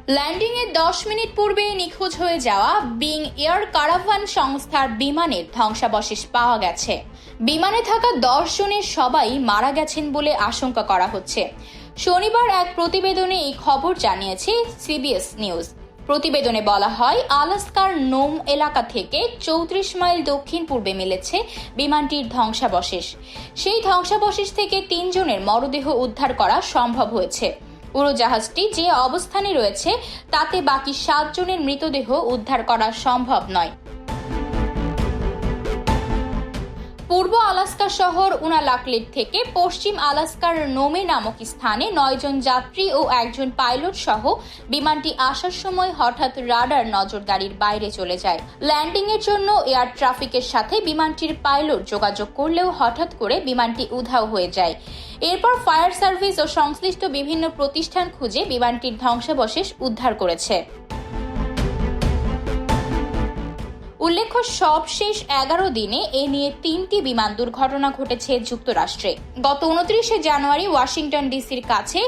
ল্যান্ডিংয়ের 10 minute পূর্বে নিখোঁজ হয়ে যাওয়া বিং এয়ার কারাভান সংস্থার বিমানের ধ্বংসাবশেষ পাওয়া গেছে। বিমানে থাকা 10 জনের সবাই মারা গেছেন বলে আশঙ্কা করা হচ্ছে। শনিবার এক প্রতিবেদনে এই খবর জানিয়েছে সিবিএস নিউজ। প্রতিবেদনে বলা হয়, আলাস্কার নোম এলাকা থেকে 34 মাইল দক্ষিণ পূর্বে মিলেছে বিমানটির ধ্বংসাবশেষ। সেই ধ্বংসাবশেষ থেকে 3 জনের মরদেহ উদ্ধার করা সম্ভব হয়েছে। উড়োজাহাজটি যে অবস্থানে রয়েছে তাতে বাকি 7 জনের মৃতদেহ উদ্ধার করা সম্ভব নয়। পূর্ব আলাস্কা শহর উনালাকলেট থেকে পশ্চিম আলাস্কার নোমে নামক স্থানে 9 জন যাত্রী ও একজন পাইলট সহ বিমানটি আসার সময় হঠাৎ রাডার নজরদারির বাইরে চলে যায়। ল্যান্ডিং এর জন্য এয়ার ট্রাফিকের সাথে বিমানটির পাইলট যোগাযোগ করলেও হঠাৎ করে বিমানটি উধাও হয়ে যায়। এরপর ফায়ার সার্ভিস ও সংশ্লিষ্ট বিভিন্ন প্রতিষ্ঠান খুঁজে বিমানটির ধ্বংসাবশেষ উদ্ধার করেছে। উল্লেখ্য, সবশেষ 11 দিনে এ নিয়ে 3টি বিমান দুর্ঘটনা ঘটেছে যুক্তরাষ্ট্রে। গত 29 জানুয়ারি ওয়াশিংটন ডিসির কাছে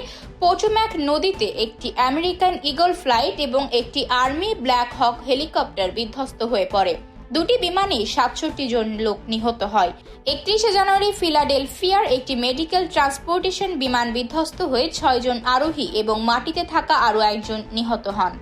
পোটোম্যাক নদীতে একটি আমেরিকান ইগল ফ্লাইট এবং একটি আর্মি ব্ল্যাক হক হেলিকপ্টার বিধ্বস্ত হয়ে পড়ে। দুটি বিমানে 67 জন লোক নিহত হয়। 31 জানুয়ারি ফিলাডেলফিয়ার একটি মেডিকেল ট্রান্সপোর্টেশন বিমান বিধ্বস্ত হয়ে 6 জন আরোহী এবং মাটিতে থাকা আরও একজন নিহত হন।